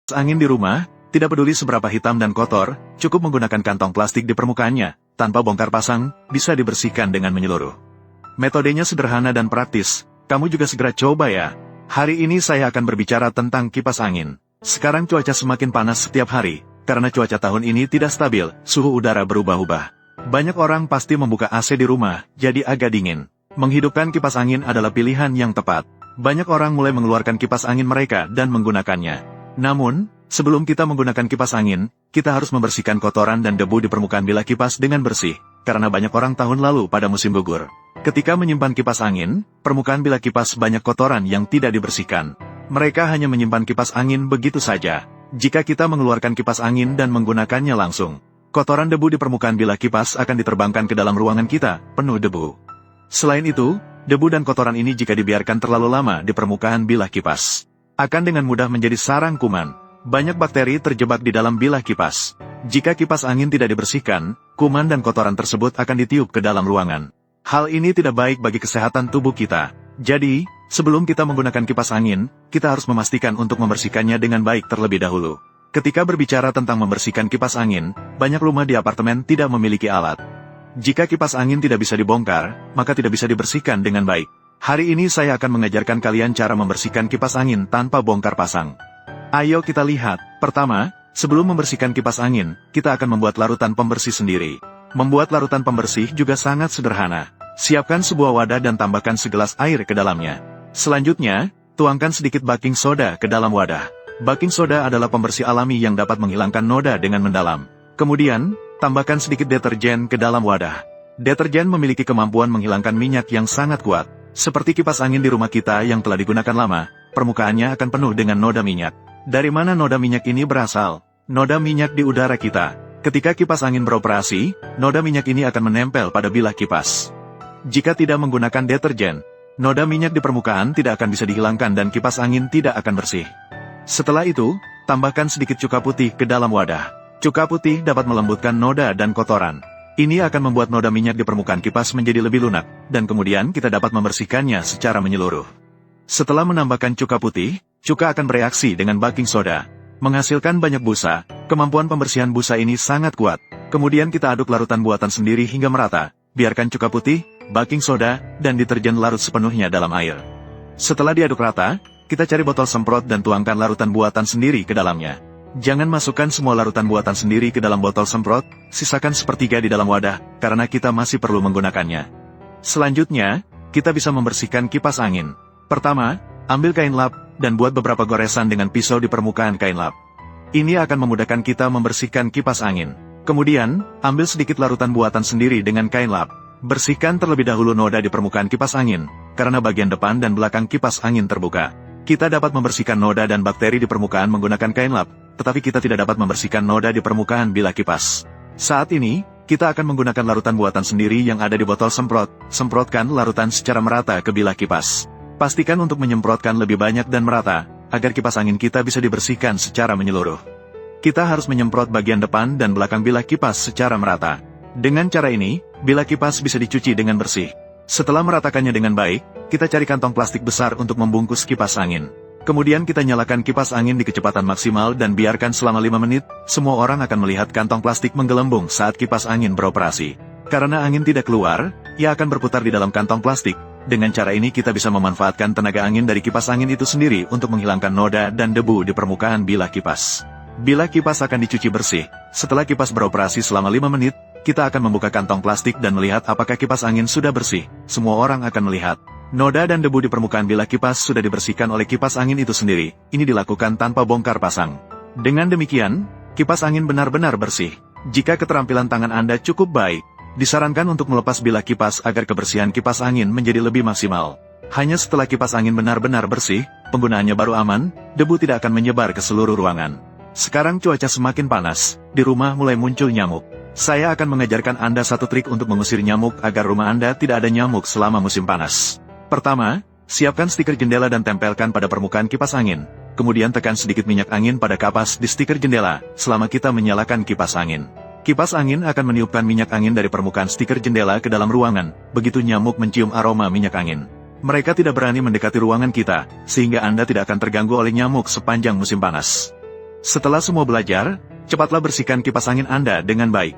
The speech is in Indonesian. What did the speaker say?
Angin di rumah, tidak peduli seberapa hitam dan kotor, cukup menggunakan kantong plastik di permukaannya, tanpa bongkar pasang, bisa dibersihkan dengan menyeluruh. Metodenya sederhana dan praktis, kamu juga segera coba ya. Hari ini saya akan berbicara tentang kipas angin. Sekarang cuaca semakin panas setiap hari, karena cuaca tahun ini tidak stabil, suhu udara berubah-ubah. Banyak orang pasti membuka AC di rumah, jadi agak dingin. Menghidupkan kipas angin adalah pilihan yang tepat. Banyak orang mulai mengeluarkan kipas angin mereka dan menggunakannya. Namun, sebelum kita menggunakan kipas angin, kita harus membersihkan kotoran dan debu di permukaan bilah kipas dengan bersih, karena banyak orang tahun lalu pada musim gugur. Ketika menyimpan kipas angin, permukaan bilah kipas banyak kotoran yang tidak dibersihkan. Mereka hanya menyimpan kipas angin begitu saja. Jika kita mengeluarkan kipas angin dan menggunakannya langsung, kotoran debu di permukaan bilah kipas akan diterbangkan ke dalam ruangan kita, penuh debu. Selain itu, debu dan kotoran ini jika dibiarkan terlalu lama di permukaan bilah kipas, akan dengan mudah menjadi sarang kuman. Banyak bakteri terjebak di dalam bilah kipas. Jika kipas angin tidak dibersihkan, kuman dan kotoran tersebut akan ditiup ke dalam ruangan. Hal ini tidak baik bagi kesehatan tubuh kita. Jadi, sebelum kita menggunakan kipas angin, kita harus memastikan untuk membersihkannya dengan baik terlebih dahulu. Ketika berbicara tentang membersihkan kipas angin, banyak rumah di apartemen tidak memiliki alat. Jika kipas angin tidak bisa dibongkar, maka tidak bisa dibersihkan dengan baik. Hari ini saya akan mengajarkan kalian cara membersihkan kipas angin tanpa bongkar pasang. Ayo kita lihat. Pertama, sebelum membersihkan kipas angin, kita akan membuat larutan pembersih sendiri. Membuat larutan pembersih juga sangat sederhana. Siapkan sebuah wadah dan tambahkan segelas air ke dalamnya. Selanjutnya, tuangkan sedikit baking soda ke dalam wadah. Baking soda adalah pembersih alami yang dapat menghilangkan noda dengan mendalam. Kemudian, tambahkan sedikit deterjen ke dalam wadah. Deterjen memiliki kemampuan menghilangkan minyak yang sangat kuat. Seperti kipas angin di rumah kita yang telah digunakan lama, permukaannya akan penuh dengan noda minyak. Dari mana noda minyak ini berasal? Noda minyak di udara kita. Ketika kipas angin beroperasi, noda minyak ini akan menempel pada bilah kipas. Jika tidak menggunakan deterjen, noda minyak di permukaan tidak akan bisa dihilangkan dan kipas angin tidak akan bersih. Setelah itu, tambahkan sedikit cuka putih ke dalam wadah. Cuka putih dapat melembutkan noda dan kotoran. Ini akan membuat noda minyak di permukaan kipas menjadi lebih lunak, dan kemudian kita dapat membersihkannya secara menyeluruh. Setelah menambahkan cuka putih, cuka akan bereaksi dengan baking soda, menghasilkan banyak busa. Kemampuan pembersihan busa ini sangat kuat. Kemudian kita aduk larutan buatan sendiri hingga merata. Biarkan cuka putih, baking soda, dan deterjen larut sepenuhnya dalam air. Setelah diaduk rata, kita cari botol semprot dan tuangkan larutan buatan sendiri ke dalamnya. Jangan masukkan semua larutan buatan sendiri ke dalam botol semprot, sisakan sepertiga di dalam wadah, karena kita masih perlu menggunakannya. Selanjutnya, kita bisa membersihkan kipas angin. Pertama, ambil kain lap, dan buat beberapa goresan dengan pisau di permukaan kain lap. Ini akan memudahkan kita membersihkan kipas angin. Kemudian, ambil sedikit larutan buatan sendiri dengan kain lap. Bersihkan terlebih dahulu noda di permukaan kipas angin, karena bagian depan dan belakang kipas angin terbuka. Kita dapat membersihkan noda dan bakteri di permukaan menggunakan kain lap, tetapi kita tidak dapat membersihkan noda di permukaan bilah kipas. Saat ini, kita akan menggunakan larutan buatan sendiri yang ada di botol semprot. Semprotkan larutan secara merata ke bilah kipas. Pastikan untuk menyemprotkan lebih banyak dan merata, agar kipas angin kita bisa dibersihkan secara menyeluruh. Kita harus menyemprot bagian depan dan belakang bilah kipas secara merata. Dengan cara ini, bilah kipas bisa dicuci dengan bersih. Setelah meratakannya dengan baik, kita cari kantong plastik besar untuk membungkus kipas angin. Kemudian kita nyalakan kipas angin di kecepatan maksimal dan biarkan selama 5 menit, semua orang akan melihat kantong plastik menggelembung saat kipas angin beroperasi. Karena angin tidak keluar, ia akan berputar di dalam kantong plastik. Dengan cara ini kita bisa memanfaatkan tenaga angin dari kipas angin itu sendiri untuk menghilangkan noda dan debu di permukaan bilah kipas. Bilah kipas akan dicuci bersih. Setelah kipas beroperasi selama 5 menit, kita akan membuka kantong plastik dan melihat apakah kipas angin sudah bersih. Semua orang akan melihat noda dan debu di permukaan bilah kipas sudah dibersihkan oleh kipas angin itu sendiri. Ini dilakukan tanpa bongkar pasang. Dengan demikian, kipas angin benar-benar bersih. Jika keterampilan tangan Anda cukup baik, disarankan untuk melepas bilah kipas agar kebersihan kipas angin menjadi lebih maksimal. Hanya setelah kipas angin benar-benar bersih, penggunaannya baru aman, debu tidak akan menyebar ke seluruh ruangan. Sekarang cuaca semakin panas, di rumah mulai muncul nyamuk. Saya akan mengajarkan Anda satu trik untuk mengusir nyamuk agar rumah Anda tidak ada nyamuk selama musim panas. Pertama, siapkan stiker jendela dan tempelkan pada permukaan kipas angin. Kemudian tekan sedikit minyak angin pada kapas di stiker jendela, selama kita menyalakan kipas angin. Kipas angin akan meniupkan minyak angin dari permukaan stiker jendela ke dalam ruangan, begitu nyamuk mencium aroma minyak angin. Mereka tidak berani mendekati ruangan kita, sehingga Anda tidak akan terganggu oleh nyamuk sepanjang musim panas. Setelah semua belajar, cepatlah bersihkan kipas angin Anda dengan baik.